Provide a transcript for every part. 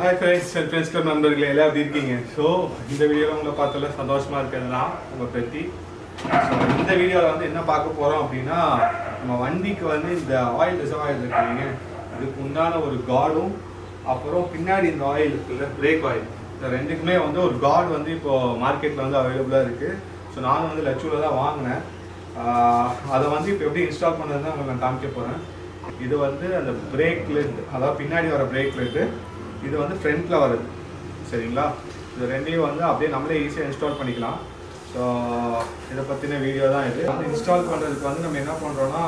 hi friends and friends club நண்பர்களே எல்லாம் எப்படி இருக்கீங்க? ஸோ இந்த வீடியோவில் உங்களை பார்த்தல சந்தோஷமாக இருக்கிறதுனா உங்கள் பெட்டி. ஸோ இந்த வீடியோவில் வந்து என்ன பார்க்க போகிறோம் அப்படின்னா, நம்ம வண்டிக்கு வந்து இந்த ஆயில் ரிசர்வ் ஆயில் இருக்குங்க, இதுக்கு உண்டான ஒரு கார்டும், அப்புறம் பின்னாடி இந்த ஆயில் இருக்குல்ல பிரேக் ஆயில், இந்த ரெண்டுக்குமே வந்து ஒரு கார்டு வந்து இப்போது மார்க்கெட்டில் வந்து அவைலபிளாக இருக்குது. ஸோ நானும் வந்து லட்சுவில் தான் வாங்கினேன். அதை வந்து இப்போ எப்படி இன்ஸ்டால் பண்ணுறது தான் உங்களுக்கு நான் காமிக்க போகிறேன். இது வந்து அந்த பிரேக் லெட், அதாவது பின்னாடி வர பிரேக் லெட்டு, இது வந்து ஃப்ரண்ட்டில் வருது சரிங்களா. இது ரெண்டையும் வந்து அப்படியே நம்மளே ஈஸியாக இன்ஸ்டால் பண்ணிக்கலாம். ஸோ இதை பற்றின வீடியோ தான் இது. வந்து இன்ஸ்டால் பண்ணுறதுக்கு வந்து நம்ம என்ன பண்ணுறோன்னா,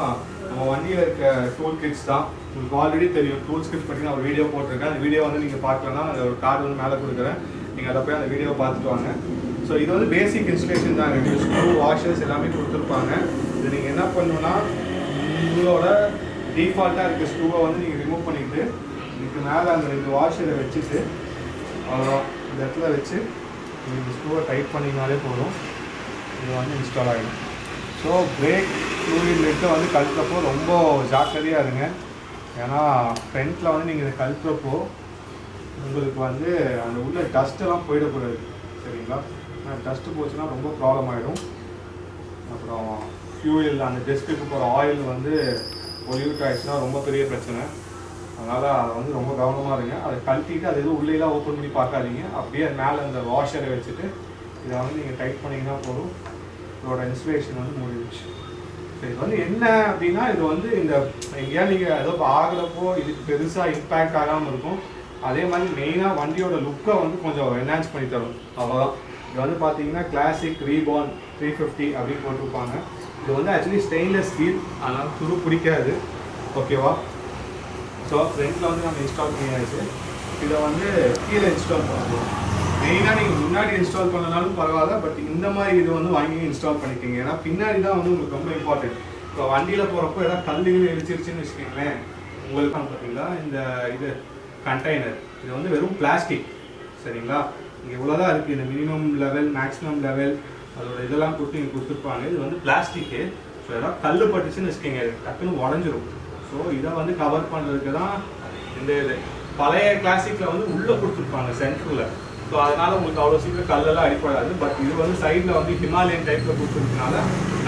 நம்ம வண்டியில் இருக்க டூல் கிட்ஸ் தான் உங்களுக்கு ஆல்ரெடி தெரியும். டூல்ஸ் கிட்ஸ் பற்றி நான் ஒரு வீடியோ போட்டிருக்கேன். அந்த வீடியோ வந்து நீங்கள் பார்க்கலன்னா ஒரு கார்டு வந்து மேலே கொடுக்குறேன், நீங்கள் அதை போய் அந்த வீடியோ பார்த்துட்டு வாங்க. ஸோ இது வந்து பேசிக் இன்ஸ்டலேஷன் தான். ரெண்டு ஸ்க்ரூ வாஷர்ஸ் எல்லாமே கொடுத்துருப்பாங்க. இது நீங்கள் என்ன பண்ணணுன்னா, உங்களோட டிஃபால்ட்டாக இருக்க ஸ்க்ரூவை வந்து நீங்கள் ரிமூவ் பண்ணிவிட்டு இதுக்கு மேலே அந்த ரெண்டு வாஷரை வச்சுட்டு அவ்வளோ இந்த இடத்துல வச்சு இந்த ஸ்க்ரூவை டைட் பண்ணிங்கனாலே போதும், இது வந்து இன்ஸ்டால் ஆகிடும். ஸோ பிரேக் ஃப்ளூயிட் லெட்டை வந்து கழுத்துறப்போ ரொம்ப ஜாக்கிரதையாக இருங்க. ஏன்னா ஃப்ரண்ட்டில் வந்து நீங்கள் இதை கழுத்துறப்போ உங்களுக்கு வந்து அந்த உள்ள டஸ்ட்டெல்லாம் போயிடக்கூடாது சரிங்களா. டஸ்ட்டு போச்சுன்னா ரொம்ப ப்ராப்ளம் ஆகிடும். அப்புறம் ஃபியூயல் அந்த டெஸ்க்குக்கு போகிற ஆயில் வந்து பொல்யூட் ஆகிடுச்சுன்னா ரொம்ப பெரிய பிரச்சனை. அதனால் அதை வந்து ரொம்ப கவனமாக இருங்க. அதை கழட்டிட்டு அது எதுவும் உள்ளேலாம் ஓப்பன் பண்ணி பார்க்காதீங்க. அப்படியே அது மேலே அந்த வாஷரை வச்சுட்டு இதை வந்து நீங்கள் டைட் பண்ணிங்கன்னா போதும், இதோட இன்ஸ்டலேஷன் வந்து முடிஞ்சிச்சு. ஸோ இது வந்து என்ன அப்படின்னா, இது வந்து இந்த எங்கேயா நீங்கள் ஏதோ ஆகிறப்போ இதுக்கு பெருசாக இம்பேக்ட் ஆகாமல் இருக்கும். அதே மாதிரி மெயினாக வண்டியோட லுக்கை வந்து கொஞ்சம் என்ஹான்ஸ் பண்ணி தரும், அவ்வளோதான். இது வந்து பார்த்தீங்கன்னா கிளாசிக் ரீபார்ன் 350 அப்படின்னு போட்டிருப்பாங்க. இது வந்து ஆக்சுவலி ஸ்டெயின்லெஸ் ஸ்டீல், அதனால் துரு பிடிக்காது, ஓகேவா. ஸோ ஃப்ரண்ட்டில் வந்து நம்ம இன்ஸ்டால் பண்ணியாச்சு. இதை வந்து கீழே இன்ஸ்டால் பண்ணணும். மெயினாக நீங்கள் முன்னாடி இன்ஸ்டால் பண்ணனாலும் பரவாயில்ல, பட் இந்த மாதிரி இது வந்து வாங்கி இன்ஸ்டால் பண்ணிக்கிங்க. ஏன்னா பின்னாடி தான் வந்து உங்களுக்கு ரொம்ப இம்பார்ட்டன்ட். இப்போ வண்டியில் போகிறப்போ ஏதாவது கல்லுகள் இடிச்சிருச்சுன்னு வச்சுக்கோங்களேன், உங்களுக்கு பார்த்தீங்களா இந்த இது கண்டெய்னர், இது வந்து வெறும் பிளாஸ்டிக் சரிங்களா. இங்கே இவ்வளோதான் இருக்குது, இந்த மினிமம் லெவல் மேக்ஸிமம் லெவல் அதோட இதெல்லாம் கொடுத்து இங்கே கொடுத்துருப்பாங்க. இது வந்து பிளாஸ்டிக்கு. ஸோ ஏதாவது கல் பட்டுச்சுன்னு வச்சுக்கோங்க, டக்குன்னு உடஞ்சிரும். ஸோ இதை வந்து கவர் பண்ணுறதுக்கு தான் இந்த இது. பழைய கிளாசிக்கில் வந்து உள்ளே கொடுத்துருப்பாங்க சென்டரில். ஸோ அதனால் உங்களுக்கு அவ்வளோ சீக்கிரம் கல்லெல்லாம் அடிப்படாது. பட் இது வந்து சைடில் வந்து ஹிமாலயன் டைப்பில் கொடுத்துருக்கனால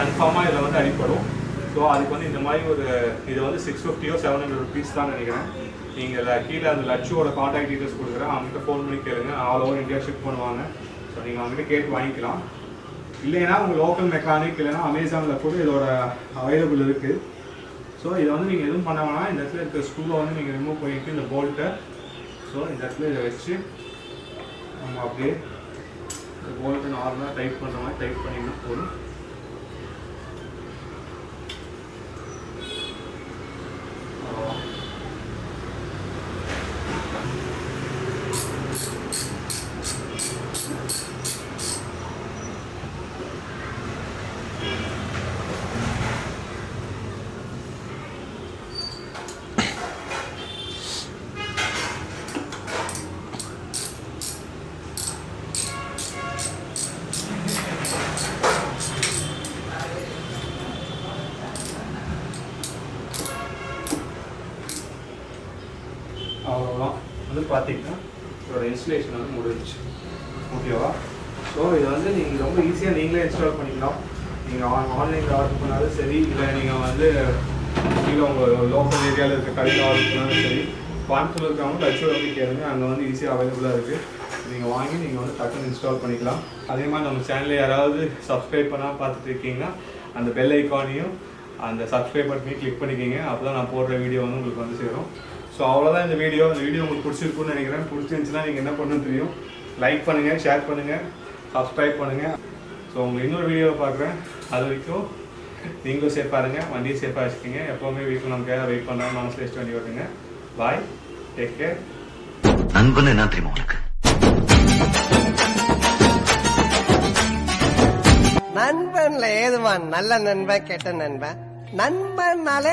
கன்ஃபார்மாக இதில் வந்து அடிப்படும். ஸோ அதுக்கு வந்து இந்த மாதிரி ஒரு இது வந்து 650 or 700 rupees தான் நினைக்கிறேன். நீங்கள் கீழே அந்த லட்சுவோட கான்டாக்ட் டீட்டெயில்ஸ் கொடுக்குறேன், அவங்ககிட்ட ஃபோன் பண்ணி கேளுங்க. ஆல் ஓவர் இந்தியா ஷிப் பண்ணுவாங்க. ஸோ நீங்கள் அவங்ககிட்ட கேட்டு வாங்கிக்கலாம். இல்லைன்னா உங்கள் லோக்கல் மெக்கானிக் இல்லைன்னா அமேசானில் கூட இதோட அவைலபிள் இருக்குது. ஸோ இதை வந்து நீங்கள் எதுவும் பண்ண வேணாம். இந்த இடத்துல இருக்க ஸ்க்ரூவை வந்து நீங்கள் ரிமூவ் பண்ணிவிட்டு இந்த போல்ட்டை, ஸோ இந்த இடத்துல இதை வச்சு நம்ம அப்படியே இந்த போல்ட்டை நார்மலாக டைட் பண்ணுற மாதிரி டைட் பண்ணிங்கன்னா போதும். அவ்வளோதான் வந்து பார்த்தீங்கன்னா இதோட இன்ஸ்டலேஷன் வந்து முடிஞ்சிச்சு, ஓகேவா. ஸோ இதை வந்து நீங்கள் ரொம்ப ஈஸியாக நீங்களே இன்ஸ்டால் பண்ணிக்கலாம். நீங்கள் ஆன்லைனில் ஆர்டர் பண்ணாலும் சரி, இல்லை நீங்கள் வந்து கீழே உங்கள் லோக்கல் ஏரியாவில் இருக்க கடையில் ஆர்டர் பண்ணாலும் சரி, கோயம்புத்தூர் இருக்கிறவங்க லட்சுவில் வந்து கேளுங்க, அங்கே வந்து ஈஸியாக அவைலபிளாக இருக்குது. நீங்கள் வாங்கி நீங்கள் வந்து டக்குன்னு இன்ஸ்டால் பண்ணிக்கலாம். அதே மாதிரி நம்ம சேனலில் யாராவது சப்ஸ்கிரைப் பண்ணால் பார்த்துட்டு இருக்கீங்கன்னா அந்த பெல் ஐக்கானையும் அந்த சப்ஸ்கிரைப் பட்டனையும் கிளிக் பண்ணிக்கிங்க. அப்போ தான் நான் போடுற வீடியோ வந்து உங்களுக்கு வந்து சேரும். ஸோ அவ்வளோதான் இந்த வீடியோ. உங்களுக்கு பிடிச்சிருக்குன்னு நினைக்கிறேன். பிடிச்சிருந்துச்சுன்னா நீங்கள் என்ன பண்ணணும்னு தெரியும், லைக் பண்ணுங்கள், ஷேர் பண்ணுங்கள், சப்ஸ்கிரைப் பண்ணுங்கள். ஸோ உங்களுக்கு இன்னொரு வீடியோவை பார்க்குறேன். அது வரைக்கும் நீங்களும் சேஃபாக இருங்க, வண்டியை சேஃபாக வச்சுக்கிங்க. எப்போவுமே வீட்டில் நமக்கு வெயிட் பண்ணாமல் மனசில் வச்சு வண்டி ஓட்டுங்க. பாய், டேக் கேர். நண்பன் என்ன தெரியுமா உனக்கு? நண்பன்ல ஏதுவான் நல்ல நண்பன் கெட்ட நண்பன்? நண்பன்னாலே